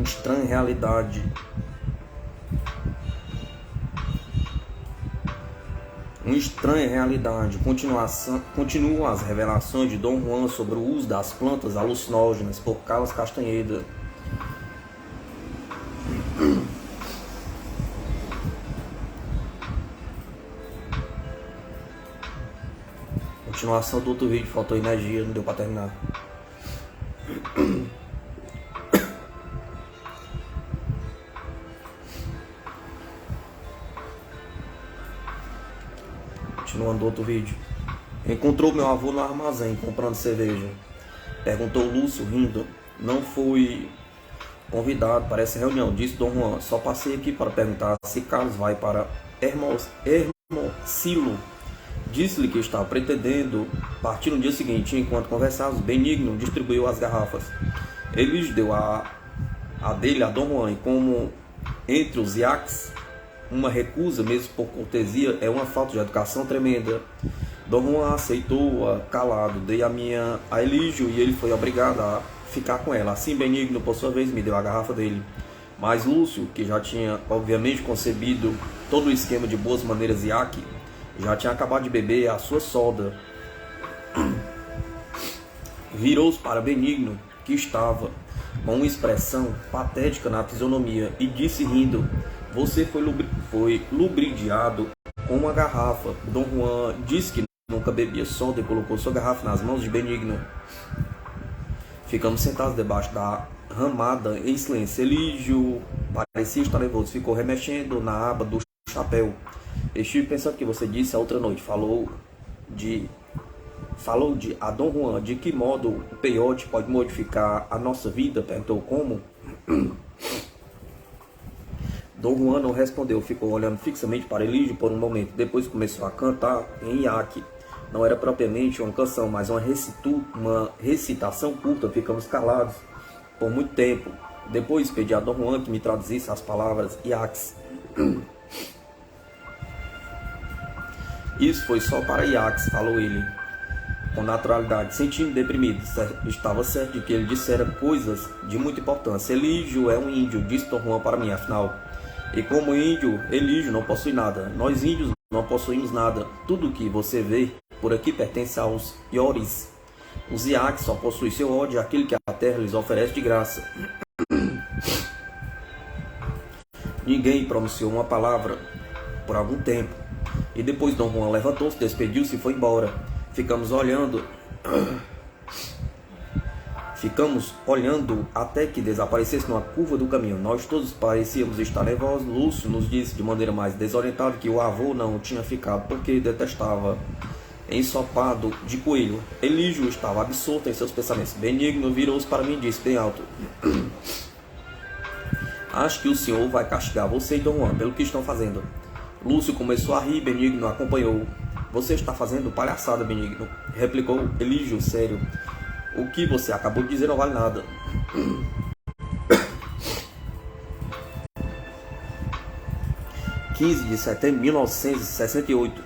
Estranha realidade. Uma estranha realidade. Continuam as revelações de Dom Juan sobre o uso das plantas alucinógenas por Carlos Castanheda. Continuação do outro vídeo, faltou energia, não deu pra terminar. Continuando outro vídeo. Encontrou meu avô no armazém comprando cerveja. Perguntou Lúcio rindo. Não fui convidado para essa reunião, disse Dom Juan. Só passei aqui para perguntar se Carlos vai para Hermosilo. Disse-lhe que estava pretendendo partir no dia seguinte. Enquanto conversávamos, Benigno distribuiu as garrafas. Ele deu a dele a Dom Juan, e como entre os iaques uma recusa, mesmo por cortesia, é uma falta de educação tremenda. Dom Juan aceitou-a calado. Dei a minha a Elígio e ele foi obrigado a ficar com ela. Assim, Benigno, por sua vez, me deu a garrafa dele. Mas Lúcio, que já tinha obviamente concebido todo o esquema de boas maneiras iaque, já tinha acabado de beber a sua soda. Virou-se para Benigno, que estava com uma expressão patética na fisionomia, e disse rindo: você foi lubridiado com uma garrafa. Dom Juan disse que nunca bebia soda e colocou sua garrafa nas mãos de Benigno. Ficamos sentados debaixo da ramada em silêncio. Elígio parecia estar nervoso, ficou remexendo na aba do chapéu. Estive pensando que você disse a outra noite. Falou de a Dom Juan de que modo o peiote pode modificar a nossa vida? Perguntou. Como? Dom Juan não respondeu, ficou olhando fixamente para Elígio por um momento. Depois começou a cantar em iaque. Não era propriamente uma canção, mas uma recitação curta. Ficamos calados por muito tempo. Depois pedi a Dom Juan que me traduzisse as palavras iaques. Isso foi só para iaques, falou ele com naturalidade, sentindo deprimido. Estava certo de que ele dissera coisas de muita importância. Elígio é um índio, disse Dom Juan para mim, afinal. E como índio, Elígio não possui nada. Nós índios não possuímos nada. Tudo que você vê por aqui pertence aos Ioris. Os iaques só possuem seu ódio, aquilo que a terra lhes oferece de graça. Ninguém pronunciou uma palavra por algum tempo. E depois Dom Juan levantou-se, despediu-se e foi embora. Ficamos olhando até que desaparecesse numa curva do caminho. Nós todos parecíamos estar nervosos. Lúcio nos disse de maneira mais desorientada que o avô não tinha ficado porque detestava ensopado de coelho. Elígio estava absorto em seus pensamentos. Benigno virou-se para mim e disse bem alto: Acho que o senhor vai castigar você e Dom Juan pelo que estão fazendo. Lúcio começou a rir, Benigno acompanhou. Você está fazendo palhaçada, Benigno, replicou Elígio sério. O que você acabou de dizer não vale nada. 15 de setembro de 1968.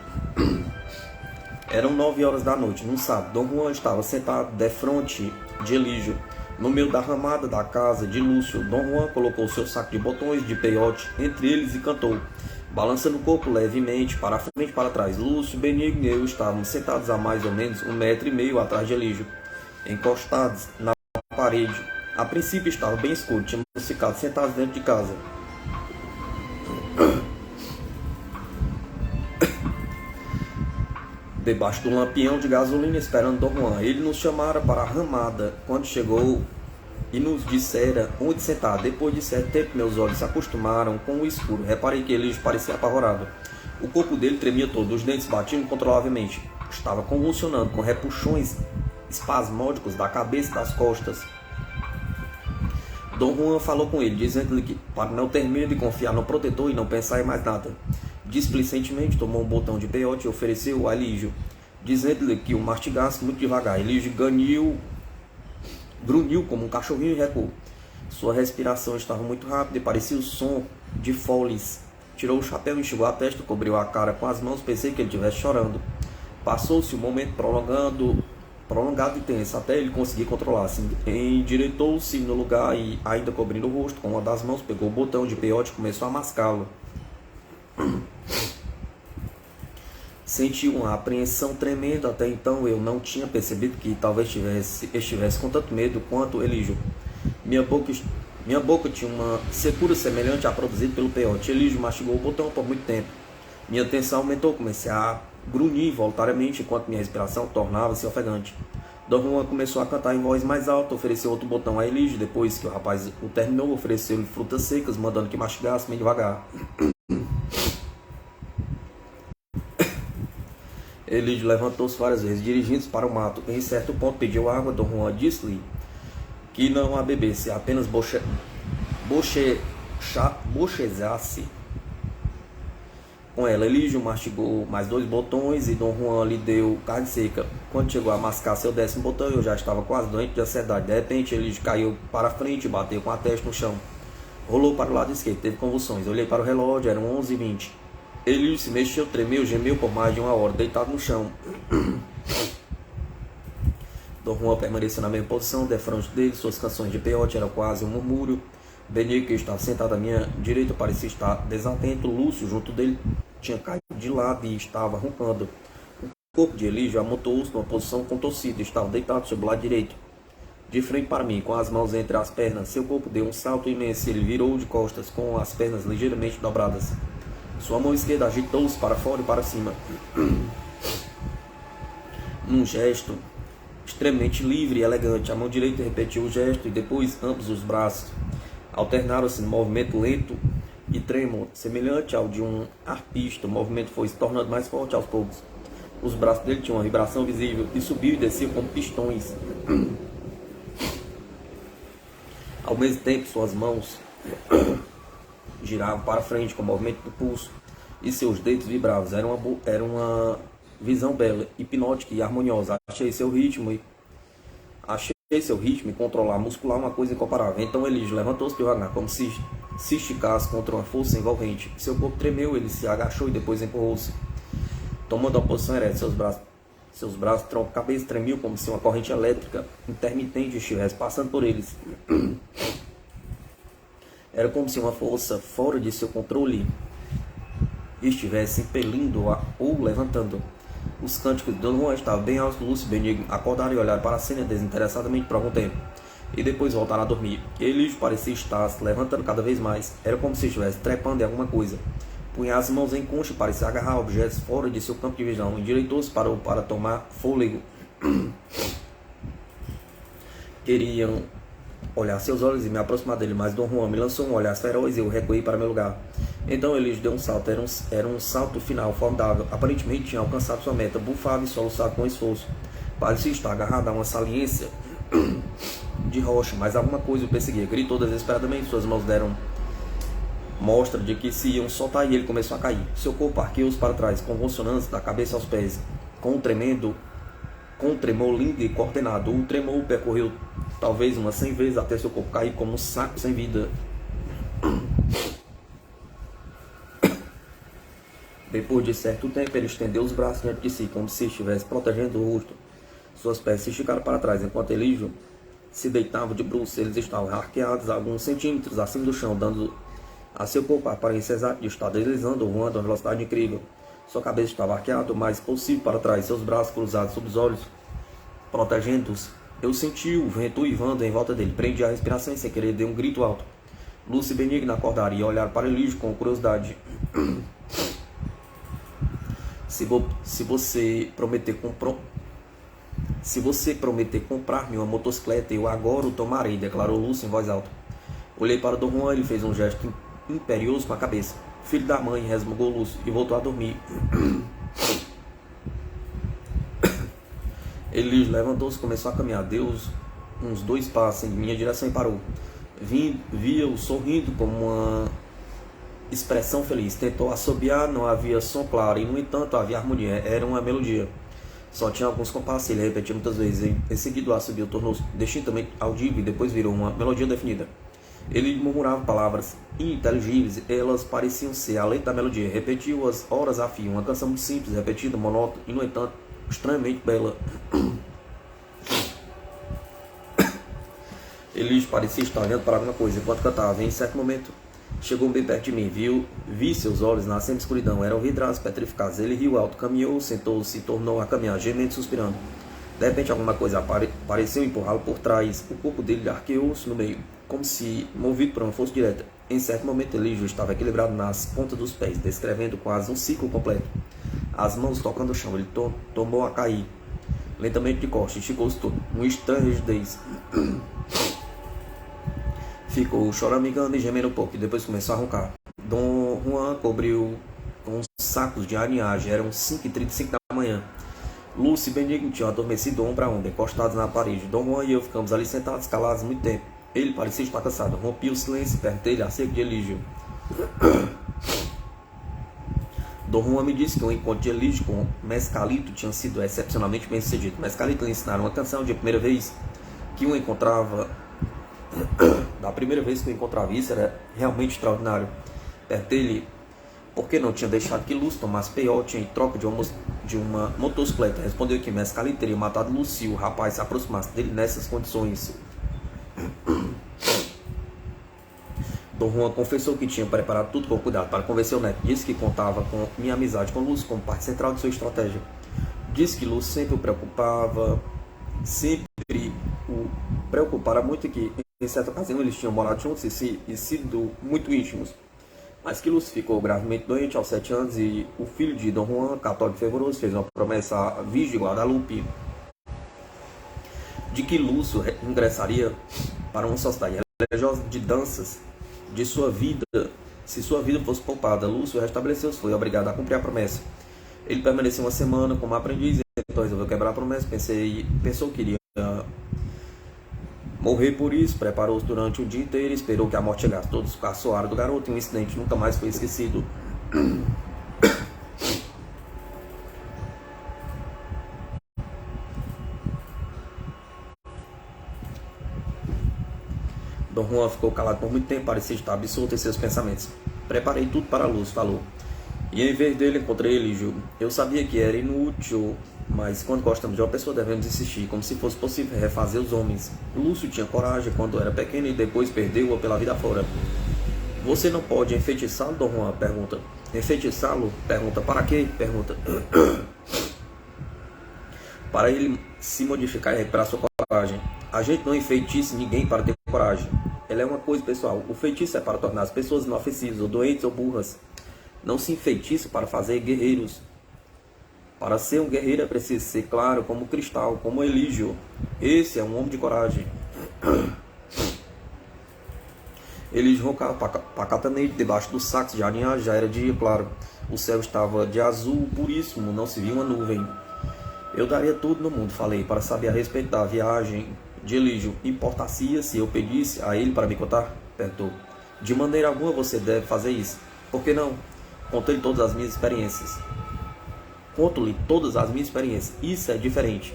Eram 9 horas da noite, num sábado. Dom Juan estava sentado defronte de Elígio, no meio da ramada da casa de Lúcio. Dom Juan colocou seu saco de botões de peiote entre eles e cantou, balançando o corpo levemente para frente e para trás. Lúcio, Benigno e eu estávamos sentados a mais ou menos 1,5 metro atrás de Elígio, encostados na parede. A princípio estava bem escuro, tínhamos ficado sentados dentro de casa. Debaixo do lampião de gasolina, esperando Dom Juan. Ele nos chamara para a ramada quando chegou e nos dissera onde sentar. Depois de certo tempo, meus olhos se acostumaram com o escuro. Reparei que ele parecia apavorado. O corpo dele tremia todo, os dentes batiam incontrolavelmente. Estava convulsionando, com repuxões espasmódicos da cabeça e das costas. Dom Juan falou com ele, dizendo-lhe que para não ter medo e confiar no protetor e não pensar em mais nada. Displicentemente tomou um botão de peiote e ofereceu a Elígio, dizendo-lhe que o mastigasse muito devagar. Elígio grunhiu como um cachorrinho e recuou. Sua respiração estava muito rápida e parecia o som de foles. Tirou o chapéu, enxugou a testa, cobriu a cara com as mãos, pensei que ele estivesse chorando. Passou-se um momento prolongado e tenso, até ele conseguir controlar-se. Endireitou-se no lugar e, ainda cobrindo o rosto, com uma das mãos, pegou o botão de peiote e começou a mascá-lo. Senti uma apreensão tremenda. Até então eu não tinha percebido que talvez estivesse com tanto medo quanto Elígio. Minha boca tinha uma secura semelhante à produzida pelo peiote. Elígio mastigou o botão por muito tempo. Minha tensão aumentou, comecei a grunhir involuntariamente enquanto minha respiração tornava-se ofegante. Dom Juan começou a cantar em voz mais alta, ofereceu outro botão a Elígio. Depois que o rapaz o terminou, ofereceu-lhe frutas secas, mandando que mastigasse bem devagar. Elígio levantou-se várias vezes, dirigindo-se para o mato. Em certo ponto pediu água. Dom Juan disse-lhe que não a bebesse, apenas bochezasse com ela. Elígio mastigou mais 2 botões e Dom Juan lhe deu carne seca. Quando chegou a mascar seu 10º botão, eu já estava quase doente de ansiedade. De repente, Elígio caiu para frente e bateu com a testa no chão. Rolou para o lado esquerdo, teve convulsões. Olhei para o relógio, eram 11h20. Elígio se mexeu, tremeu, gemeu por mais de 1 hora, deitado no chão. Dom Juan permaneceu na mesma posição, defronte dele. Suas canções de peiote eram quase um murmúrio. Benigno, que estava sentado à minha direita, parecia estar desatento. Lúcio, junto dele, tinha caído de lado e estava roncando. O corpo de Elígio amontoou-se numa posição contorcida. Estava deitado sobre o lado direito, de frente para mim, com as mãos entre as pernas. Seu corpo deu um salto imenso. Ele virou de costas, com as pernas ligeiramente dobradas. Sua mão esquerda agitou-se para fora e para cima, num gesto extremamente livre e elegante. A mão direita repetiu o gesto e depois ambos os braços alternaram-se num movimento lento e trêmulo, semelhante ao de um arpista. O movimento foi se tornando mais forte aos poucos. Os braços dele tinham uma vibração visível e subiam e desciam como pistões. Ao mesmo tempo, suas mãos giravam para frente com o movimento do pulso e seus dedos vibravam. Era uma visão bela, hipnótica e harmoniosa. Achei seu ritmo e controlar muscular uma coisa incomparável. Então Elígio levantou-se devagar, como se esticasse contra uma força envolvente. Seu corpo tremeu, ele se agachou e depois empurrou-se, tomando a posição ereta. Seus braços, tronco e cabeça tremiam como se uma corrente elétrica intermitente estivesse passando por eles. Era como se uma força fora de seu controle estivesse impelindo-o ou levantando. Os cânticos de Dom Juan estavam bem altos. Lúcio e Benigno acordaram e olharam para a cena desinteressadamente por algum tempo, e depois voltaram a dormir. Elígio parecia estar se levantando cada vez mais. Era como se estivesse trepando em alguma coisa. Punha as mãos em concha e parecia agarrar objetos fora de seu campo de visão. Endireitou-se para tomar fôlego. Queriam olhar seus olhos e me aproximar dele, mas Dom Juan me lançou um olhar feroz e eu recuei para meu lugar. Então Elígio deu um salto. Era um salto final formidável. Aparentemente tinha alcançado sua meta. Bufava e soluçava com esforço. Parecia estar agarrado a uma saliência de rocha, mas alguma coisa o perseguia. Gritou desesperadamente. Suas mãos deram mostra de que se iam soltar e ele começou a cair. Seu corpo arqueou-se para trás, convulsionando da cabeça aos pés, com um tremor lindo e coordenado. O tremor percorreu talvez umas 100 vezes até seu corpo cair como um saco sem vida. Depois de certo tempo, ele estendeu os braços diante de si, como se estivesse protegendo o rosto. Suas pernas se esticaram para trás, enquanto Elígio se deitava de bruços. Eles estavam arqueados a alguns centímetros acima do chão, dando a seu corpo a aparência exata de estar deslizando ou voando a uma velocidade incrível. Sua cabeça estava arqueada o mais possível para trás, seus braços cruzados sob os olhos, protegendo-os. Eu senti o vento uivando em volta dele, prendi a respiração e sem querer dei um grito alto. Lúcia e Benigna acordaram e olharam para Elígio com curiosidade. Se você prometer comprar-me uma motocicleta, eu agora o tomarei, declarou Lúcio em voz alta. Olhei para Dom Juan, ele fez um gesto imperioso com a cabeça. Filho da mãe, resmungou Lúcio, e voltou a dormir. Elígio levantou-se e começou a caminhar. Deu uns 2 passos em minha direção e parou. Via-o sorrindo como uma expressão feliz. Tentou assobiar, não havia som claro, e no entanto havia harmonia, era uma melodia. Só tinha alguns compassos, ele repetia muitas vezes. Em seguida o assobio tornou-se distintamente audível e depois virou uma melodia definida. Ele murmurava palavras ininteligíveis, elas pareciam ser a letra da melodia. Repetiu-as horas a fio, uma canção muito simples, repetida, monótona e no entanto estranhamente bela. Ele parecia estar olhando para alguma coisa enquanto cantava. Em certo momento chegou bem perto de mim, vi seus olhos na semi-escuridão, eram vidrados petrificados. Ele riu alto, caminhou, sentou-se e tornou a caminhar, gemendo e suspirando. De repente alguma coisa pareceu empurrá-lo por trás. O corpo dele arqueou-se no meio, como se movido por uma força direta. Em certo momento Elígio estava equilibrado nas pontas dos pés, descrevendo quase um ciclo completo. As mãos tocando o chão, ele tomou a cair lentamente de costas, esticou-se todo. Um estranho rigidez. Ficou choramingando e gemendo um pouco, e depois começou a roncar. Dom Juan cobriu com sacos de aninhagem. Eram 5h35 da manhã. Lúcia e Benigno tinham adormecido ombro a ombro, encostados na parede. Dom Juan e eu ficamos ali sentados, calados muito tempo. Ele parecia estar cansado. Rompi o silêncio e perguntei-lhe acerca de Elígio. Dom Juan me disse que o encontro de Elígio com Mescalito tinha sido excepcionalmente bem sucedido. Mescalito lhe ensinaram uma canção de primeira vez que o encontrava. Da primeira vez que o encontrava, isso era realmente extraordinário. Perguntei-lhe por que não tinha deixado que Lúcio tomasse peiote em troca de uma motocicleta. Respondeu que Mescalito teria matado Lúcio se o rapaz se aproximasse dele nessas condições. Dom Juan confessou que tinha preparado tudo com cuidado para convencer o neto. Disse que contava com minha amizade com Lúcio como parte central de sua estratégia. Disse que Lúcio sempre o preocupara muito, que em certa ocasião eles tinham morado juntos e sido muito íntimos. Mas que Lúcio ficou gravemente doente aos 7 anos e o filho de Dom Juan, católico fervoroso, fez uma promessa à Virgem de Guadalupe de que Lúcio ingressaria para uma sociedade religiosa de danças de sua vida. Se sua vida fosse poupada, Lúcio restabeleceu-se, foi obrigado a cumprir a promessa. Ele permaneceu uma semana como aprendiz, então resolveu quebrar a promessa. Pensou que iria morrer por isso, preparou-se durante o dia inteiro e esperou que a morte chegasse. Todos caçoaram do garoto e o incidente nunca mais foi esquecido. Dom Juan ficou calado por muito tempo, parecia estar absorto em seus pensamentos. Preparei tudo para Lúcio, falou. E em vez dele encontrei Elígio. Eu sabia que era inútil, mas quando gostamos de uma pessoa devemos insistir, como se fosse possível refazer os homens. Lúcio tinha coragem quando era pequeno e depois perdeu-a pela vida fora. Você não pode enfeitiçá-lo, Dom Juan? Pergunta. Enfeitiçá-lo? Pergunta. Para quê? Pergunta. Para ele se modificar e recuperar sua coragem. A gente não enfeitiça ninguém para ter coragem. Ela é uma coisa pessoal. O feitiço é para tornar as pessoas inofensivas, ou doentes, ou burras. Não se enfeitiça para fazer guerreiros. Para ser um guerreiro é preciso ser claro como cristal, como Elígio. Esse é um homem de coragem. Elígio roncava pacatanamente debaixo dos sacos de aninhagem. Já era dia claro. O céu estava de azul puríssimo, não se via uma nuvem. Eu daria tudo no mundo, falei, para saber a respeito da viagem de Elígio. Importaria se eu pedisse a ele para me contar? Perguntou. De maneira alguma você deve fazer isso. Por que não? Conto-lhe todas as minhas experiências. Conto-lhe todas as minhas experiências. Isso é diferente.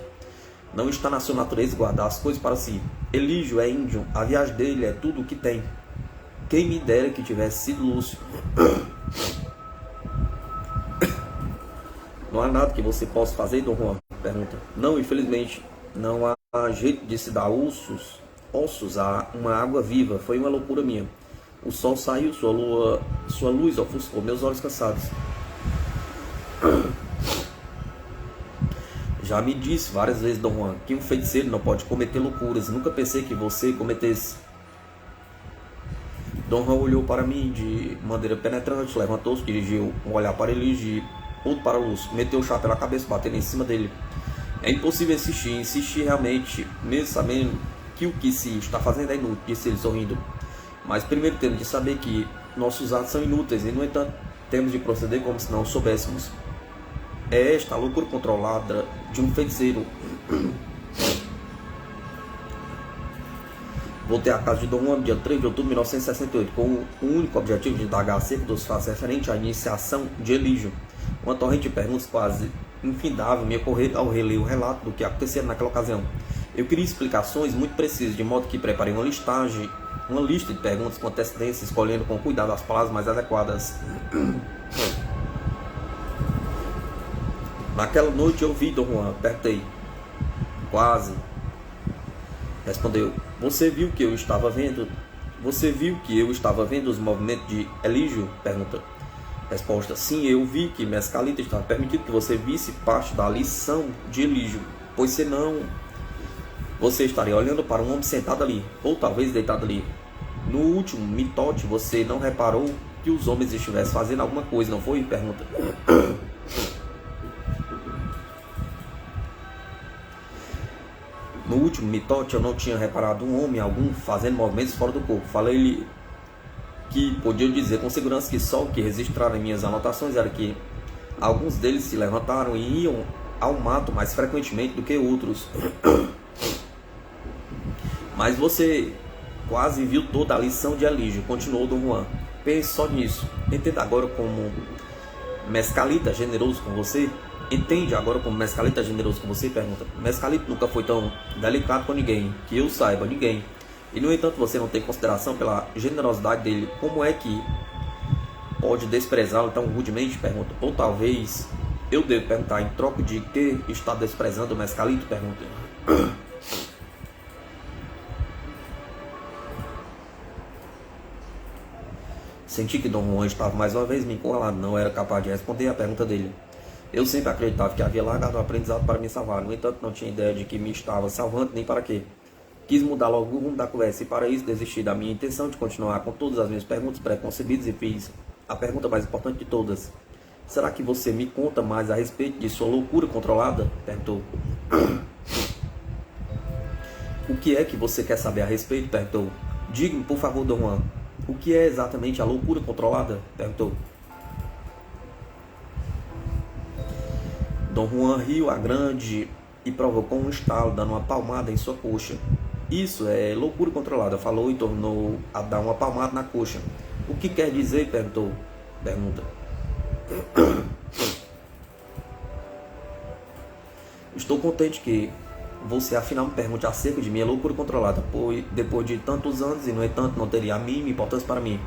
Não está na sua natureza guardar as coisas para si. Elígio é índio. A viagem dele é tudo o que tem. Quem me dera que tivesse sido Lúcio. Não há nada que você possa fazer, Dom Juan? Pergunta. Não, infelizmente. Não há jeito de se dar ossos a uma água viva. Foi uma loucura minha. O sol saiu, sua luz ofuscou meus olhos cansados. Já me disse várias vezes, Dom Juan, que um feiticeiro não pode cometer loucuras. Nunca pensei que você cometesse. Dom Juan olhou para mim de maneira penetrante, levantou-se, dirigiu um olhar para Elígio, outro para Lúcio, meteu o chapéu na cabeça, batendo em cima dele. É impossível insistir realmente, mesmo sabendo que o que se está fazendo é inútil, disse ele sorrindo. Mas primeiro temos de saber que nossos atos são inúteis e, no entanto, temos de proceder como se não o soubéssemos. É esta a loucura controlada de um feiticeiro. Voltei à casa de Dom Juan no dia 3 de outubro de 1968, com o único objetivo de indagar acerca dos fatos referentes à iniciação de Elígio. Uma torrente de perguntas quase infindável me ocorreu ao reler o relato do que aconteceu naquela ocasião. Eu queria explicações muito precisas, de modo que preparei uma lista de perguntas com antecedência, escolhendo com cuidado as palavras mais adequadas. Naquela noite eu vi Dom Juan, perguntei. Quase. Respondeu. Você viu que eu estava vendo? Você viu que eu estava vendo os movimentos de Elígio? Pergunta. Resposta. Sim, eu vi que Mescalita estava permitido que você visse parte da lição de Elígio, pois senão você estaria olhando para um homem sentado ali, ou talvez deitado ali. No último mitote, você não reparou que os homens estivessem fazendo alguma coisa, não foi? Pergunta. No último mitote, eu não tinha reparado um homem algum fazendo movimentos fora do corpo. Falei-lhe que podia dizer com segurança que só o que registraram em minhas anotações era que alguns deles se levantaram e iam ao mato mais frequentemente do que outros. Mas você quase viu toda a lição de Elígio, continuou Dom Juan. Pense só nisso. Entenda agora como Mescalita é generoso com você. Entende agora como Mescalita é generoso com você? Pergunta. Mescalita nunca foi tão delicado com ninguém, que eu saiba, ninguém. E no entanto você não tem consideração pela generosidade dele. Como é que pode desprezá-lo tão rudemente? Pergunta. Ou talvez eu devo perguntar em troca de que está desprezando o Mescalito? Pergunta. Senti que Dom Juan estava mais uma vez me encurralado. Não era capaz de responder a pergunta dele. Eu sempre acreditava que havia largado o aprendizado para me salvar. No entanto, não tinha ideia de que me estava salvando nem para quê. Quis mudar logo o rumo da conversa e para isso desisti da minha intenção de continuar com todas as minhas perguntas preconcebidas e fiz a pergunta mais importante de todas. Será que você me conta mais a respeito de sua loucura controlada? Perguntou. O que é que você quer saber a respeito? Perguntou. Diga-me, por favor, Dom Juan. O que é exatamente a loucura controlada? Perguntou. Dom Juan riu a grande e provocou um estalo, dando uma palmada em sua coxa. Isso é loucura controlada, falou e tornou a dar uma palmada na coxa. O que quer dizer? Pergunta. Estou contente que você afinal me pergunte acerca de minha loucura controlada, pois depois de tantos anos e no entanto não teria a mínima importância para mim.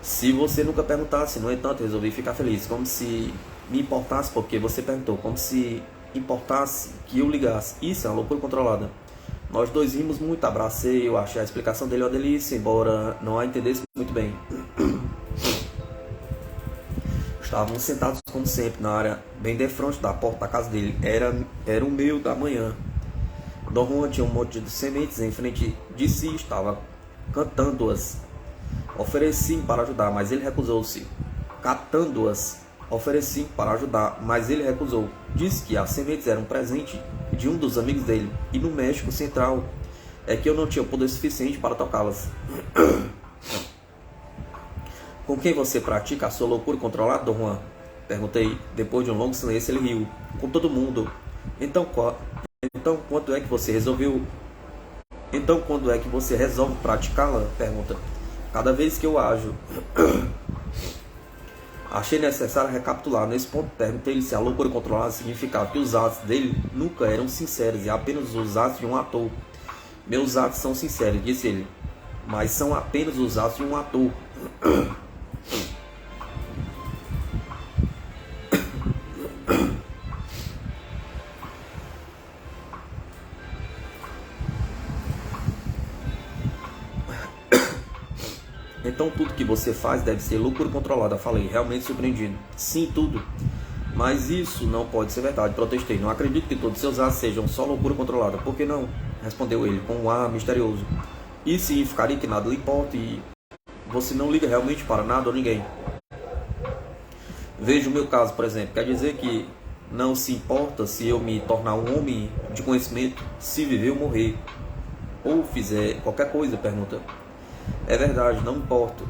Se você nunca perguntasse, no entanto resolvi ficar feliz, como se me importasse porque você perguntou, como se importasse que eu ligasse. Isso é uma loucura controlada. Nós dois rimos muito, abracei, eu achei a explicação dele uma delícia, embora não a entendesse muito bem. Estávamos sentados como sempre na área bem defronte da porta da casa dele. Era o meio da manhã. Dom Juan tinha um monte de sementes em frente de si, estava cantando-as. Ofereci-me para ajudar, mas ele recusou-se. Catando-as, ofereci-me para ajudar, mas ele recusou. Disse que as sementes eram um presente de um dos amigos dele, e no México Central é que eu não tinha poder suficiente para tocá-las. Com quem você pratica a sua loucura controlada, Dom Juan? Perguntei. Depois de um longo silêncio, ele riu. Com todo mundo. Então quando é que você resolve praticá-la? Pergunta. Cada vez que eu ajo, achei necessário recapitular. Nesse ponto término, se a loucura controlada significava que os atos dele nunca eram sinceros e apenas os atos de um ator. Meus atos são sinceros, disse ele, mas são apenas os atos de um ator. Então tudo que você faz deve ser loucura controlada. Falei, realmente surpreendido. Sim, tudo. Mas isso não pode ser verdade, protestei. Não acredito que todos seus atos sejam só loucura controlada. Por que não? Respondeu ele com um ar misterioso. Isso significaria que nada lhe importa e você não liga realmente para nada ou ninguém. Veja o meu caso, por exemplo. Quer dizer que não se importa se eu me tornar um homem de conhecimento, se viver ou morrer, ou fizer qualquer coisa, pergunta. É verdade, não importa.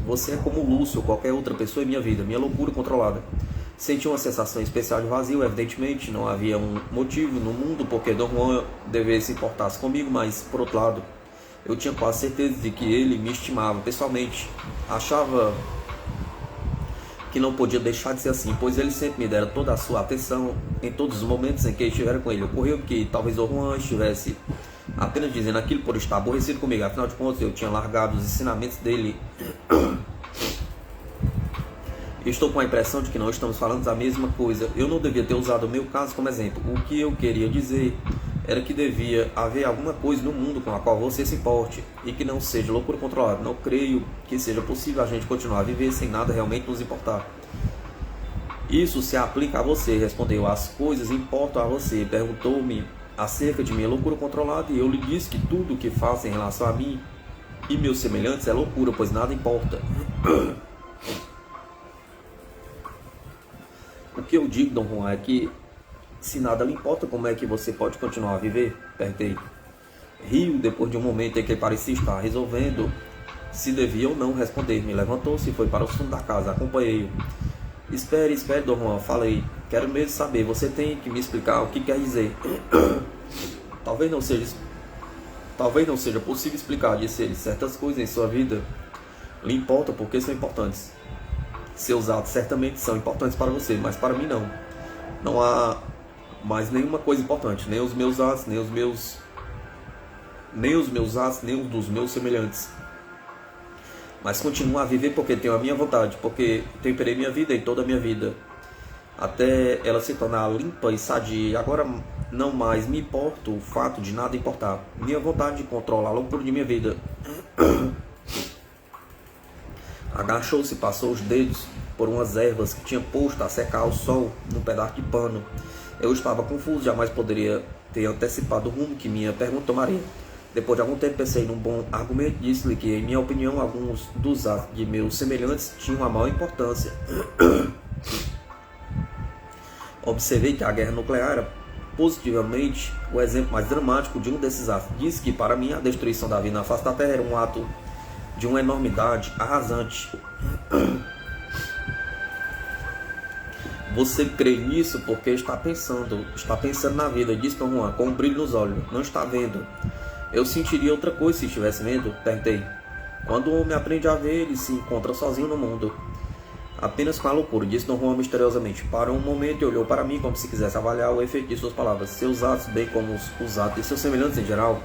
Você é como Lúcio ou qualquer outra pessoa em minha vida, minha loucura controlada. Senti uma sensação especial de vazio, evidentemente, não havia um motivo no mundo porque Dom Juan devesse importar-se comigo, mas, por outro lado, eu tinha quase certeza de que ele me estimava pessoalmente. Achava que não podia deixar de ser assim, pois ele sempre me dera toda a sua atenção em todos os momentos em que estivera com ele. Ocorreu que talvez Dom Juan estivesse apenas dizendo aquilo por estar aborrecido comigo. Afinal de contas, eu tinha largado os ensinamentos dele. Estou com a impressão de que não estamos falando da mesma coisa. Eu não devia ter usado o meu caso como exemplo. O que eu queria dizer era que devia haver alguma coisa no mundo com a qual você se importe e que não seja loucura controlada. Não creio que seja possível a gente continuar a viver sem nada realmente nos importar. Isso se aplica a você, respondeu. As coisas importam a você. Perguntou-me acerca de minha loucura controlada e eu lhe disse que tudo o que faço em relação a mim e meus semelhantes é loucura, pois nada importa. O que eu digo, Dom Juan, é que se nada lhe importa, como é que você pode continuar a viver? Perguntei. Riu depois de um momento em que parecia estar resolvendo se devia ou não responder. Me levantou-se e foi para o fundo da casa. Acompanhei-o. Espere, Dom Juan. Falei. Quero mesmo saber. Você tem que me explicar o que quer dizer. Talvez não seja possível explicar, disse ele. Certas coisas em sua vida lhe importam porque são importantes. Seus atos certamente são importantes para você, mas para mim não. Não há mais nenhuma coisa importante, nem os meus atos, nem os meus atos, nem os dos meus semelhantes. Mas continuo a viver porque tenho a minha vontade, porque temperei minha vida em toda a minha vida, até ela se tornar limpa e sadia. Agora não mais me importa o fato de nada importar. Minha vontade controla a loucura de minha vida. Agachou-se e passou os dedos por umas ervas que tinha posto a secar ao sol num pedaço de pano. Eu estava confuso, jamais poderia ter antecipado o rumo que minha pergunta tomaria. Depois de algum tempo pensei num bom argumento, disse-lhe que, em minha opinião, alguns dos atos de meus semelhantes tinham uma maior importância. Observei que a guerra nuclear era positivamente o exemplo mais dramático de um desses atos. Disse que, para mim, a destruição da vida na face da Terra era um ato de uma enormidade arrasante. Você crê nisso porque está pensando na vida, disse Dom Juan, com um brilho nos olhos. Não está vendo. Eu sentiria outra coisa se estivesse vendo? Perguntei. Quando o homem aprende a ver, ele se encontra sozinho no mundo. Apenas com a loucura, disse Dom Juan misteriosamente. Parou um momento e olhou para mim como se quisesse avaliar o efeito de suas palavras. Seus atos, bem como os atos de seus semelhantes em geral,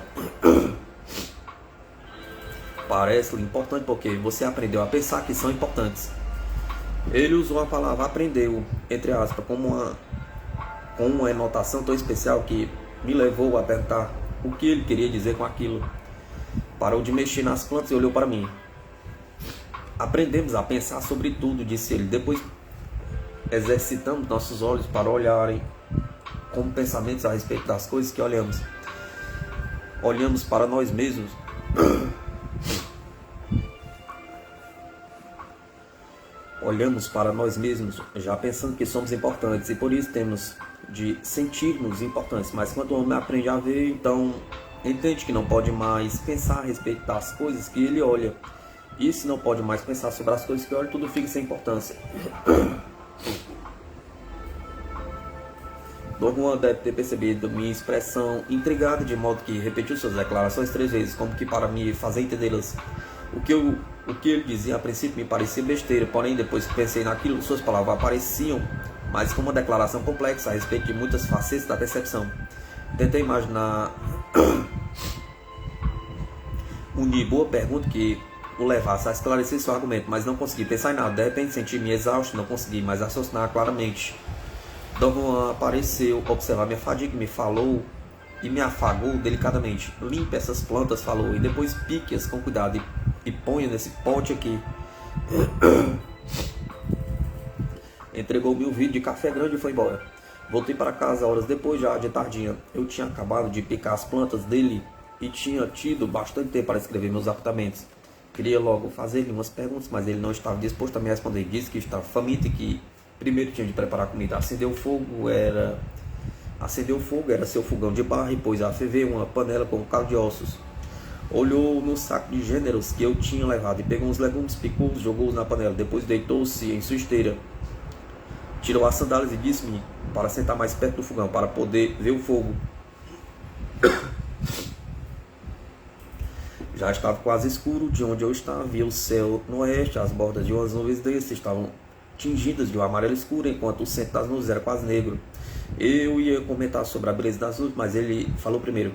parece-lhe importante porque você aprendeu a pensar que são importantes. Ele usou a palavra aprendeu, entre aspas, com uma anotação tão especial que me levou a perguntar o que ele queria dizer com aquilo. Parou de mexer nas plantas e olhou para mim. Aprendemos a pensar sobre tudo, disse ele. Depois exercitamos nossos olhos para olharem como pensamentos a respeito das coisas que olhamos. Olhamos para nós mesmos. Olhamos para nós mesmos já pensando que somos importantes e por isso temos de sentir-nos importantes. Mas quando o homem aprende a ver, então entende que não pode mais pensar a respeito das coisas que ele olha. E se não pode mais pensar sobre as coisas que olha, tudo fica sem importância. Dom Juan deve ter percebido minha expressão intrigada, de modo que repetiu suas declarações 3 vezes, como que para me fazer entendê-las. O que ele dizia a princípio me parecia besteira, porém depois que pensei naquilo, suas palavras apareciam mais como uma declaração complexa a respeito de muitas facetas da percepção. Tentei imaginar unir boa pergunta que o levasse a esclarecer seu argumento, mas não consegui pensar em nada. De repente senti-me exausto, não consegui mais raciocinar claramente. Dom Juan apareceu, observar minha fadiga, me falou e me afagou delicadamente. Limpe essas plantas, falou, e depois pique-as com cuidado e ponha nesse pote aqui. Entregou-me um vidro de café grande e foi embora. Voltei para casa horas depois, já de tardinha. Eu tinha acabado de picar as plantas dele e tinha tido bastante tempo para escrever meus apontamentos. Queria logo fazer-lhe umas perguntas, mas ele não estava disposto a me responder. Disse que estava faminto e que primeiro tinha de preparar comida. Acendeu o fogo, era seu fogão de barro e pôs a ferver uma panela com um caldo de ossos. Olhou no saco de gêneros que eu tinha levado e pegou uns legumes picudos, jogou-os na panela. Depois deitou-se em sua esteira. Tirou as sandálias e disse-me para sentar mais perto do fogão, para poder ver o fogo. Já estava quase escuro. De onde eu estava, via o céu no oeste. As bordas de umas nuvens desses estavam tingidas de um amarelo escuro, enquanto o centro das nuvens era quase negro. Eu ia comentar sobre a beleza das nuvens, mas ele falou primeiro.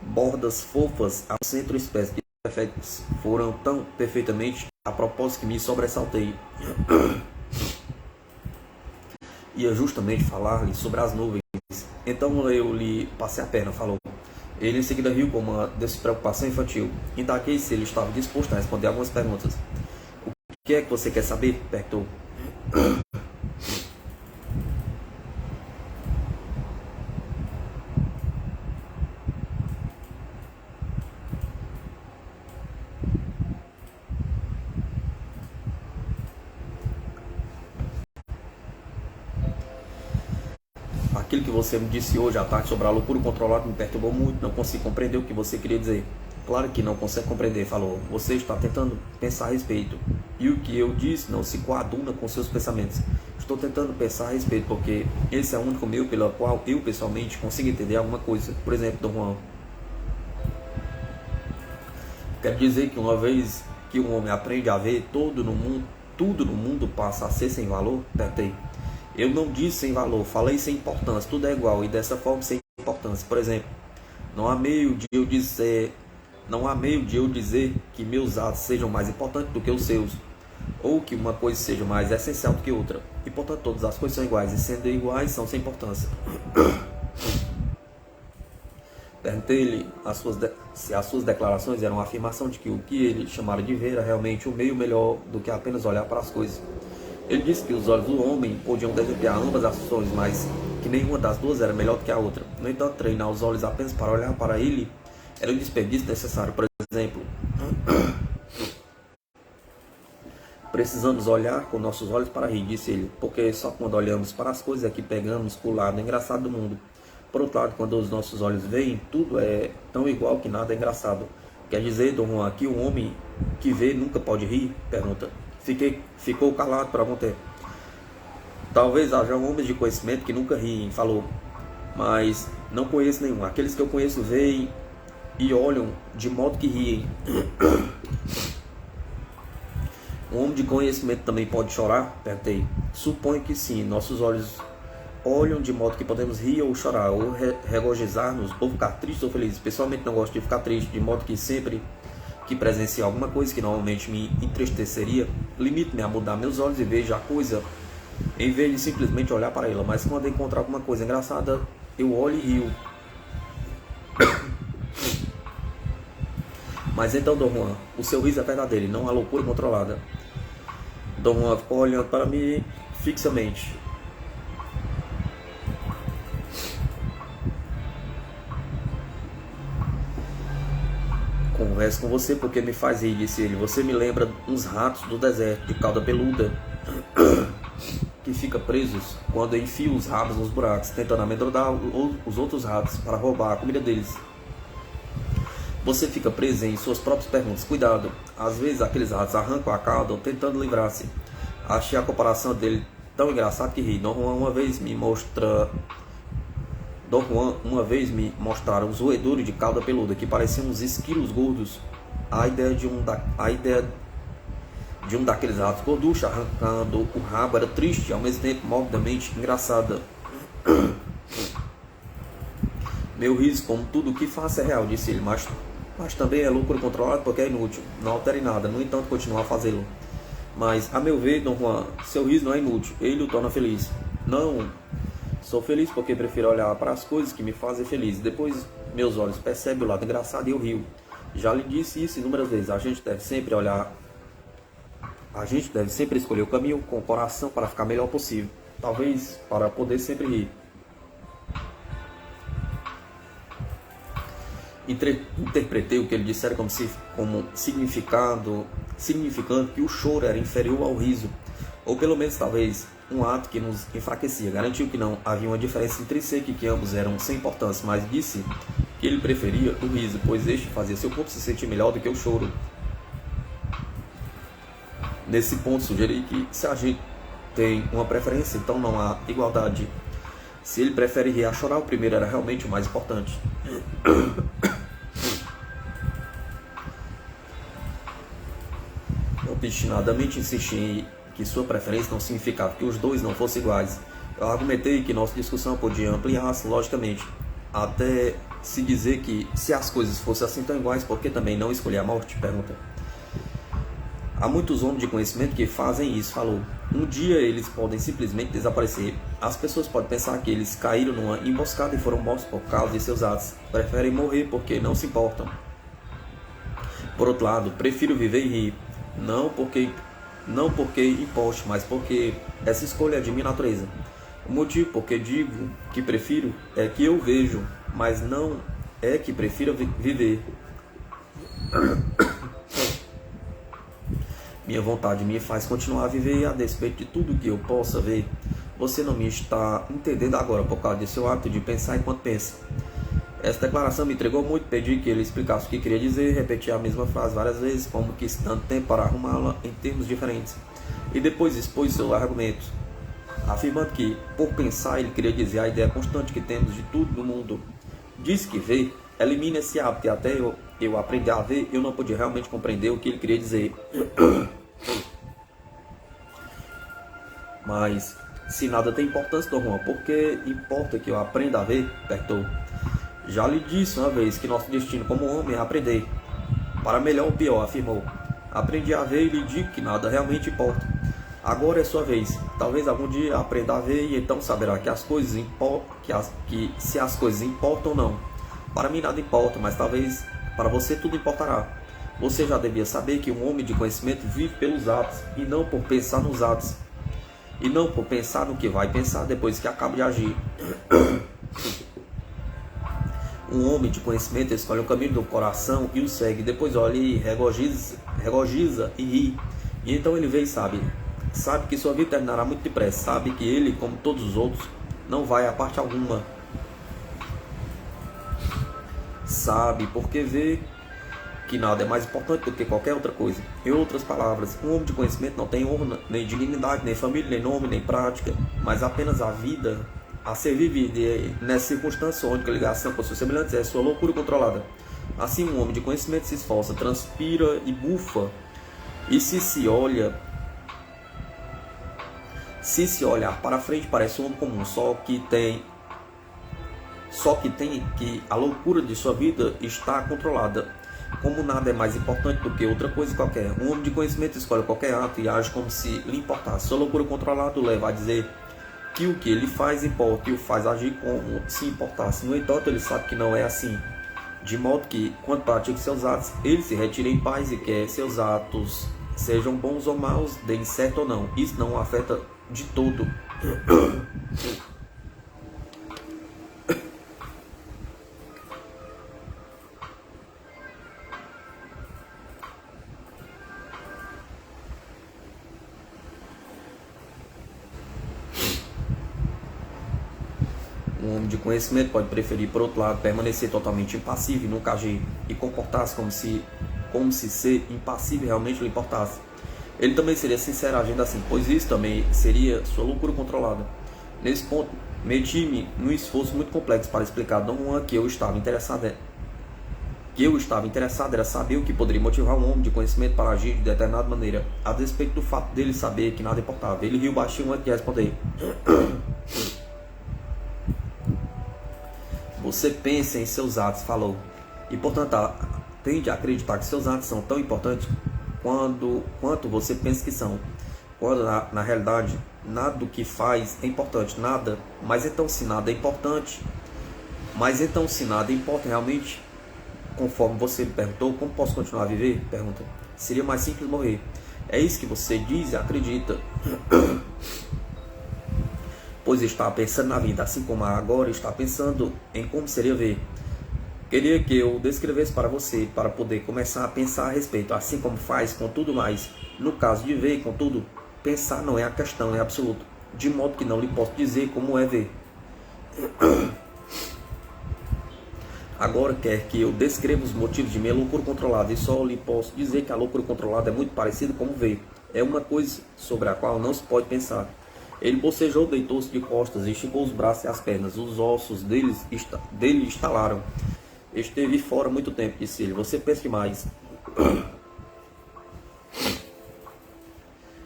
Bordas fofas ao centro, espécie de efeitos foram tão perfeitamente a propósito que me sobressaltei. Ia justamente falar-lhe sobre as nuvens. Então eu lhe passei a perna, falou. Ele em seguida riu com uma despreocupação infantil. Indaguei se ele estava disposto a responder algumas perguntas. O que é que você quer saber? Perguntou. Aquilo que você me disse hoje à tarde sobre a loucura controlada me perturbou muito. Não consigo compreender o que você queria dizer. Claro que não consegue compreender, falou. Você está tentando pensar a respeito. E o que eu disse não se coaduna com seus pensamentos. Estou tentando pensar a respeito porque esse é o único meio pelo qual eu pessoalmente consigo entender alguma coisa. Por exemplo, Dom Juan. Quer dizer que uma vez que um homem aprende a ver tudo no mundo passa a ser sem valor? Perguntei. Eu não disse sem valor, falei sem importância, tudo é igual e dessa forma sem importância. Por exemplo, não há meio de eu dizer que meus atos sejam mais importantes do que os seus, ou que uma coisa seja mais essencial do que outra. E portanto todas as coisas são iguais, e sendo iguais são sem importância. Perguntei-lhe se as suas declarações eram uma afirmação de que o que ele chamara de ver era realmente um meio melhor do que apenas olhar para as coisas. Ele disse que os olhos do homem podiam desempenhar ambas as funções, mas que nenhuma das duas era melhor do que a outra. No entanto, treinar os olhos apenas para olhar para ele era um desperdício necessário. Por exemplo, precisamos olhar com nossos olhos para rir, disse ele, porque só quando olhamos para as coisas é que pegamos o lado engraçado do mundo. Por outro lado, quando os nossos olhos veem, tudo é tão igual que nada é engraçado. Quer dizer, Dom Juan, que o homem que vê nunca pode rir? Pergunta. Ficou calado por algum tempo. Talvez haja homens de conhecimento que nunca riem, falou. Mas não conheço nenhum. Aqueles que eu conheço veem e olham de modo que riem. Um homem de conhecimento também pode chorar? Perguntei. Suponho que sim. Nossos olhos olham de modo que podemos rir ou chorar, ou regozijar-nos, ou ficar tristes ou felizes. Pessoalmente não gosto de ficar triste, de modo que sempre que presenciar alguma coisa que normalmente me entristeceria, limite-me a mudar meus olhos e veja a coisa em vez de simplesmente olhar para ela. Mas quando encontrar alguma coisa engraçada, eu olho e rio. Mas então, Dom Juan, o seu riso é verdadeiro e não a loucura controlada. Dom Juan ficou olhando para mim fixamente. Converso com você porque me faz rir, disse ele. Você me lembra uns ratos do deserto de cauda peluda que fica presos quando enfio os rabos nos buracos, tentando amedrontar os outros ratos para roubar a comida deles. Você fica preso em suas próprias perguntas. Cuidado, às vezes aqueles ratos arrancam a cauda tentando livrar-se. Achei a comparação dele tão engraçada que ri. Dom Juan uma vez me Dom Juan uma vez me mostraram os roedores de cauda peluda que pareciam uns esquilos gordos. A ideia de um daqueles ratos gorduchos arrancando o rabo era triste e ao mesmo tempo morbidamente engraçada. Meu riso, como tudo o que faço, é real, disse ele, mas também é loucura controlada porque é inútil. Não altere nada, no entanto, continuar a fazê-lo. Mas, a meu ver, Dom Juan, seu riso não é inútil, ele o torna feliz. Não, sou feliz porque prefiro olhar para as coisas que me fazem feliz. Depois, meus olhos percebem o lado engraçado e eu rio. Já lhe disse isso inúmeras vezes, a gente deve sempre escolher o caminho com o coração para ficar melhor possível. Talvez para poder sempre rir. Interpretei o que ele dissera como significando que o choro era inferior ao riso, ou pelo menos talvez um ato que nos enfraquecia. Garantiu que não havia uma diferença intrínseca e que ambos eram sem importância, mas disse que ele preferia o riso, pois este fazia seu corpo se sentir melhor do que o choro. Nesse ponto sugeri que se a gente tem uma preferência, então não há igualdade. Se ele prefere rir a chorar, o primeiro era realmente o mais importante. Obstinadamente insisti em que sua preferência não significava que os dois não fossem iguais. Eu argumentei que nossa discussão podia ampliar-se logicamente, até se dizer que se as coisas fossem assim tão iguais, por que também não escolher a morte? Pergunta. Há muitos homens de conhecimento que fazem isso, falou. Um dia eles podem simplesmente desaparecer. As pessoas podem pensar que eles caíram numa emboscada e foram mortos por causa de seus atos. Preferem morrer porque não se importam. Por outro lado, prefiro viver e rir. Não porque imposto, mas porque essa escolha é de minha natureza. O motivo porque digo que prefiro é que eu vejo, mas não é que prefiro viver. Minha vontade me faz continuar a viver a despeito de tudo que eu possa ver. Você não me está entendendo agora por causa de seu hábito de pensar enquanto pensa. Essa declaração me entregou muito, pedi que ele explicasse o que queria dizer, repeti a mesma frase várias vezes, como quis tanto tempo para arrumá-la em termos diferentes. E depois expôs seus argumentos, afirmando que, por pensar, ele queria dizer a ideia constante que temos de tudo no mundo. Disse que ver elimina esse hábito e até eu aprender a ver, eu não podia realmente compreender o que ele queria dizer. Mas, se nada tem importância, Dom Juan, por que importa que eu aprenda a ver? Perguntou. Já lhe disse uma vez que nosso destino como homem é aprender. Para melhor ou pior, afirmou. Aprendi a ver e lhe digo que nada realmente importa. Agora é sua vez. Talvez algum dia aprenda a ver e então saberá que as coisas se as coisas importam ou não. Para mim nada importa, mas talvez para você tudo importará. Você já devia saber que um homem de conhecimento vive pelos atos e não por pensar nos atos. E não por pensar no que vai pensar depois que acaba de agir. Um homem de conhecimento escolhe o caminho do coração e o segue, depois olha e regozija e ri. E então ele vê e sabe que sua vida terminará muito depressa, sabe que ele, como todos os outros, não vai a parte alguma. Sabe porque vê que nada é mais importante do que qualquer outra coisa. Em outras palavras, um homem de conhecimento não tem honra, nem dignidade, nem família, nem nome, nem prática, mas apenas a vida a ser vivida. E nessa circunstância, onde a ligação com seus semelhantes é sua loucura controlada. Assim, um homem de conhecimento se esforça, transpira e bufa, e se olhar para frente, parece um homem comum, só que tem que a loucura de sua vida está controlada. Como nada é mais importante do que outra coisa qualquer, um homem de conhecimento escolhe qualquer ato e age como se lhe importasse. Sua loucura controlada o leva a dizer que o que ele faz importa e o faz agir como se importasse. No entanto, ele sabe que não é assim, de modo que, quando pratica seus atos, ele se retira em paz e quer seus atos sejam bons ou maus, deem certo ou não. Isso não o afeta de todo. Um homem de conhecimento pode preferir, por outro lado, permanecer totalmente impassível e nunca agir, e comportar-se como se ser impassível realmente lhe importasse. Ele também seria sincero agindo assim, pois isso também seria sua loucura controlada. Nesse ponto, Meti-me num esforço muito complexo para explicar a Dom Juan que eu estava interessado era saber o que poderia motivar um homem de conhecimento para agir de determinada maneira, a despeito do fato dele saber que nada importava. Ele riu baixinho antes de responder. Você pensa em seus atos, falou, e portanto tende a acreditar que seus atos são tão importantes quanto você pensa que são, quando na realidade nada do que faz é importante, nada. Mas então se nada importa realmente, conforme você me perguntou, como posso continuar a viver? Pergunta. Seria mais simples morrer. É isso que você diz e acredita. Pois está pensando na vida, assim como agora está pensando em como seria ver. Queria que eu descrevesse para você, para poder começar a pensar a respeito, assim como faz com tudo mais. No caso de ver, contudo, pensar não é a questão, é absoluto, de modo que não lhe posso dizer como é ver. Agora quer que eu descreva os motivos de minha loucura controlada, e só lhe posso dizer que a loucura controlada é muito parecida com ver. É uma coisa sobre a qual não se pode pensar. Ele bocejou, deitou-se de costas, esticou os braços e as pernas. Os ossos dele estalaram. Esteve fora muito tempo, disse ele. Você pensa demais.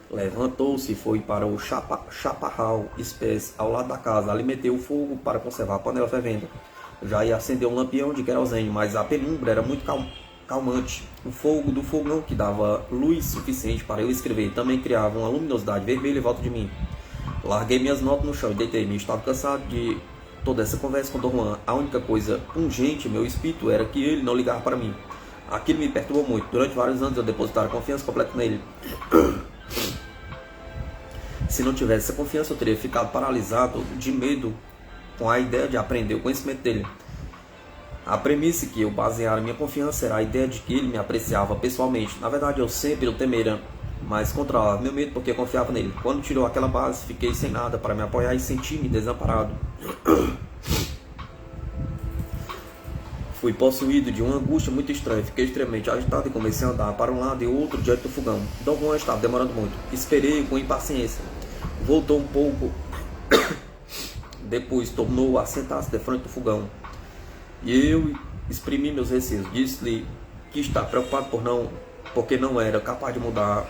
Levantou-se e foi para o chaparral espécie ao lado da casa. Ali meteu o fogo para conservar a panela fervendo. Já ia acender um lampião de querosene, mas a penumbra era muito calmante. O fogo do fogão, que dava luz suficiente para eu escrever, também criava uma luminosidade vermelha em volta de mim. Larguei minhas notas no chão e deitei-me. Estava cansado de toda essa conversa com Dom Juan. A única coisa pungente em meu espírito era que ele não ligava para mim. Aquilo me perturbou muito. Durante vários anos eu depositara confiança completa nele. Se não tivesse essa confiança, eu teria ficado paralisado de medo com a ideia de aprender o conhecimento dele. A premissa que eu baseara minha confiança era a ideia de que ele me apreciava pessoalmente. Na verdade, eu sempre o temera, mas controlava meu medo porque confiava nele. Quando tirou aquela base, fiquei sem nada para me apoiar e senti-me desamparado. Fui possuído de uma angústia muito estranha. Fiquei extremamente agitado e comecei a andar para um lado e outro diante do fogão. Dom Juan estava demorando muito. Esperei com impaciência. Voltou um pouco. Depois tornou a sentar-se de frente do fogão. E eu exprimi meus receios. Disse-lhe que estava preocupado porque não era capaz de mudar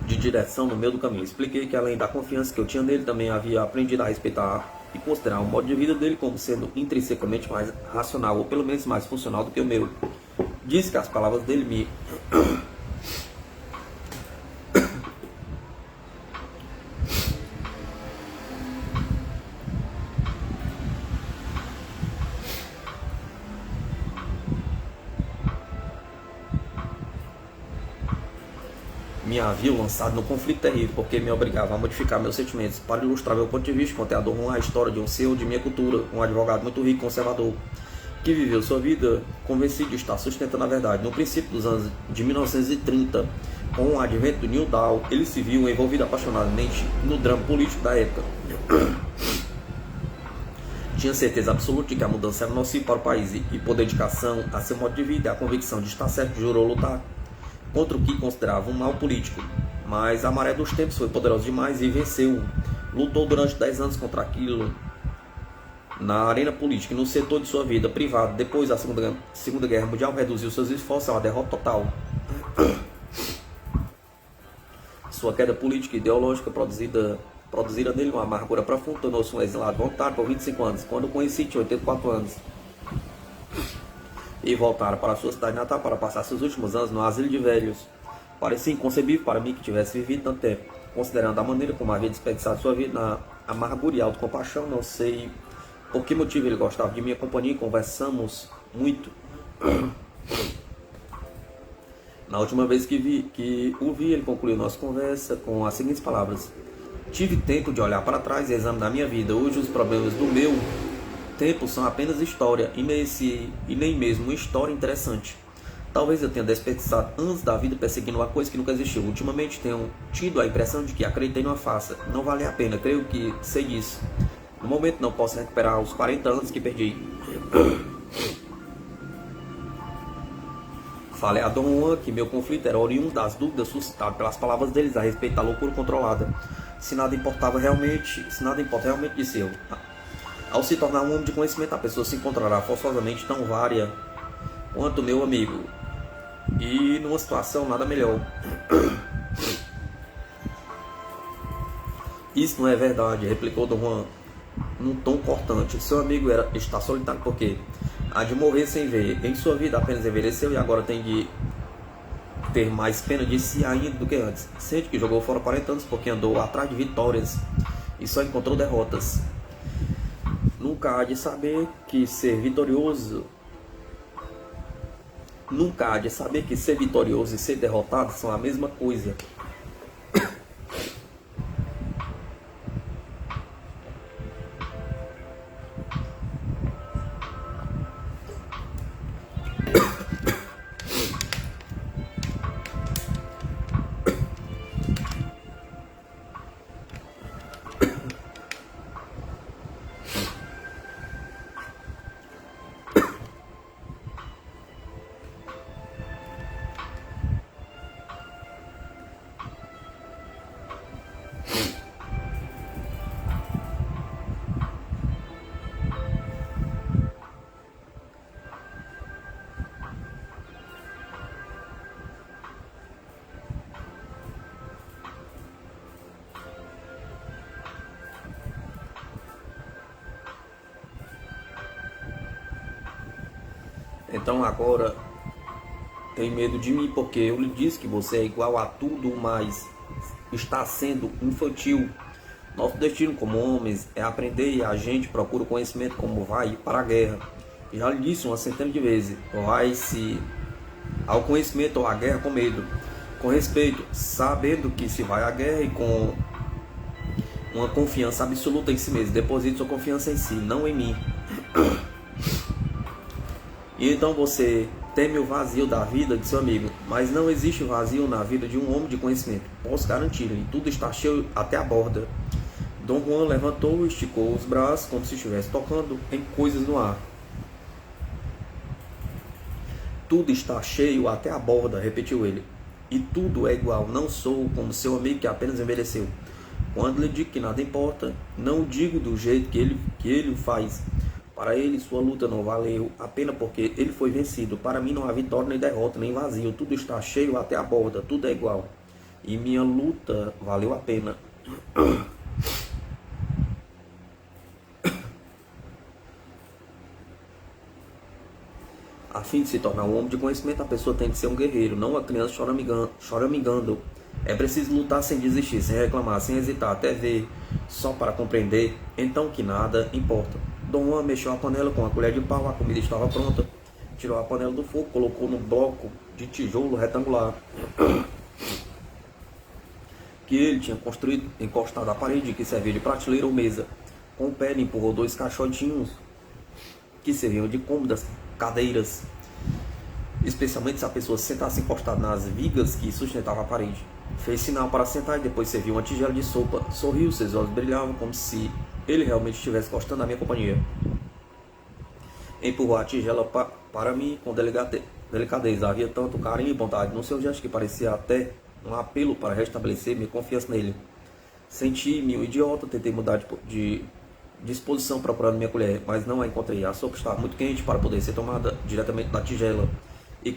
de direção no meio do caminho. Expliquei que além da confiança que eu tinha nele, também havia aprendido a respeitar e considerar o modo de vida dele como sendo intrinsecamente mais racional, ou pelo menos mais funcional do que o meu. Disse que as palavras dele me haviam lançado no conflito terrível, porque me obrigava a modificar meus sentimentos. Para ilustrar meu ponto de vista, contei a Dom Juan a história de um senhor de minha cultura, um advogado muito rico e conservador, que viveu sua vida convencido de estar sustentando a verdade. No princípio dos anos de 1930, com o advento do New Deal, ele se viu envolvido apaixonadamente no drama político da época. Tinha certeza absoluta de que a mudança era nociva para o país e, por dedicação a seu modo de vida e a convicção de estar certo, jurou lutar contra o que considerava um mal político. Mas a maré dos tempos foi poderosa demais e venceu. Lutou durante 10 anos contra aquilo na arena política e no setor de sua vida privada. Depois da Segunda Guerra Mundial, reduziu seus esforços a uma derrota total. Sua queda política e ideológica produzira nele uma amargura profunda. Tornou-se um exilado voluntário por 25 anos. Quando o conheci, tinha 84 anos. E voltara para sua cidade natal para passar seus últimos anos no asilo de velhos. Parecia inconcebível para mim que tivesse vivido tanto tempo. Considerando a maneira como havia desperdiçado sua vida na amargura e autocompaixão, não sei por que motivo ele gostava de minha companhia e conversamos muito. Na última vez que o vi, ele concluiu nossa conversa com as seguintes palavras: tive tempo de olhar para trás e examinar minha vida. Hoje os problemas do meu tempo são apenas história e nem mesmo uma história interessante. Talvez eu tenha desperdiçado anos da vida perseguindo uma coisa que nunca existiu. Ultimamente tenho tido a impressão de que acreditei numa farsa. Não vale a pena, creio que sei disso. No momento não posso recuperar os 40 anos que perdi. Falei a Dom Juan que meu conflito era oriundo das dúvidas suscitadas pelas palavras deles a respeito da loucura controlada. Se nada importava realmente, se nada importa realmente, disse eu. Ao se tornar um homem de conhecimento, a pessoa se encontrará forçosamente tão vária quanto meu amigo. E numa situação nada melhor. Isso não é verdade, replicou Dom Juan, num tom cortante. Seu amigo está solitário porque há de morrer sem ver. Em sua vida apenas envelheceu e agora tem de ter mais pena de si ainda do que antes. Sente que jogou fora 40 anos porque andou atrás de vitórias e só encontrou derrotas. Nunca há de saber que ser vitorioso e ser derrotado são a mesma coisa. Então agora tem medo de mim porque eu lhe disse que você é igual a tudo, mas está sendo infantil. Nosso destino como homens é aprender e a gente procura o conhecimento como vai para a guerra. Já lhe disse uma centena de vezes, vai-se ao conhecimento ou à guerra com medo, com respeito, sabendo que se vai à guerra e com uma confiança absoluta em si mesmo. Deposite sua confiança em si, não em mim. E então você teme o vazio da vida de seu amigo, mas não existe vazio na vida de um homem de conhecimento. Posso garantir-lhe, tudo está cheio até a borda. Dom Juan levantou e esticou os braços como se estivesse tocando em coisas no ar. Tudo está cheio até a borda, repetiu ele. E tudo é igual, não sou como seu amigo que apenas envelheceu. Quando lhe digo que nada importa, não digo do jeito que ele o faz. Para ele, sua luta não valeu a pena porque ele foi vencido. Para mim não há vitória, nem derrota, nem vazio. Tudo está cheio até a borda, tudo é igual. E minha luta valeu a pena. A fim de se tornar um homem de conhecimento, a pessoa tem que ser um guerreiro, não uma criança choramingando. É preciso lutar sem desistir, sem reclamar, sem hesitar, até ver, só para compreender, então que nada importa. Dom Juan mexeu a panela com a colher de pau, a comida estava pronta. Tirou a panela do fogo, colocou num bloco de tijolo retangular que ele tinha construído, encostado à parede, que servia de prateleira ou mesa. Com o pé ele empurrou 2 caixotinhos que serviam de cômodas, cadeiras, especialmente se a pessoa se sentasse encostada nas vigas que sustentavam a parede. Fez sinal para sentar e depois serviu uma tigela de sopa. Sorriu, seus olhos brilhavam como se ele realmente estivesse gostando da minha companhia. Empurrou a tigela para mim com delicadeza. Havia tanto carinho e bondade no seu gesto que parecia até um apelo para restabelecer minha confiança nele. Senti-me um idiota, tentei mudar de disposição procurando minha colher, mas não a encontrei. A sopa estava muito quente para poder ser tomada diretamente da tigela. E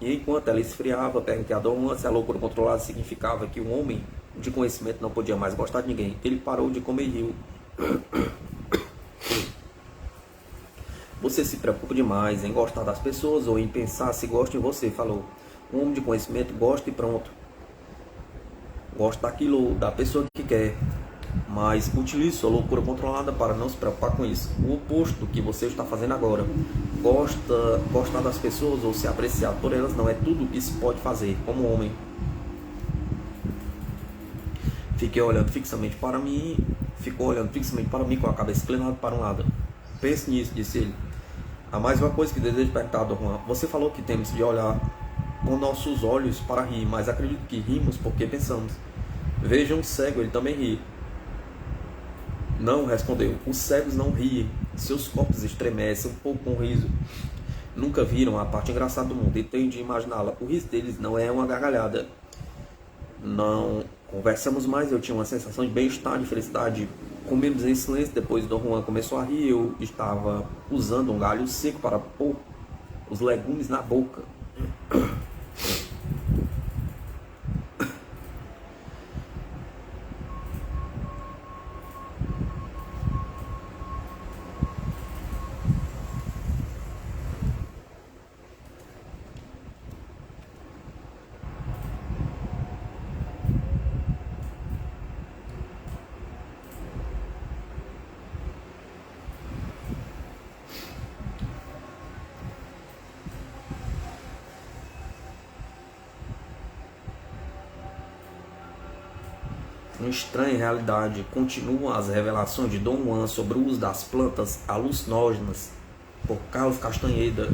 enquanto ela esfriava, perguntei a Dom Juan se a loucura controlada significava que um homem de conhecimento não podia mais gostar de ninguém. Ele parou de comer e riu. Você se preocupa demais em gostar das pessoas ou em pensar se gosta em você, falou. Um homem de conhecimento gosta e pronto. Gosta daquilo, da pessoa que quer. Mas utilize sua loucura controlada para não se preocupar com isso. O oposto do que você está fazendo agora. Gostar das pessoas ou se apreciar por elas não é tudo o que se pode fazer como homem. Ficou olhando fixamente para mim com a cabeça inclinada para um lado. Pense nisso, disse ele. Há mais uma coisa que desejo perguntar, Dom Juan. Você falou que temos de olhar com nossos olhos para rir, mas acredito que rimos porque pensamos. Veja um cego, ele também ri. Não, respondeu. Os cegos não riem. Seus corpos estremecem um pouco com o riso. Nunca viram a parte engraçada do mundo e tenho de imaginá-la. O riso deles não é uma gargalhada. Não Conversamos mais, eu tinha uma sensação de bem-estar, de felicidade. Comemos em silêncio, depois Dom Juan começou a rir. Eu estava usando um galho seco para pôr os legumes na boca. Uma estranha realidade. Continuam as revelações de Dom Juan sobre o uso das plantas alucinógenas por Carlos Castanheda.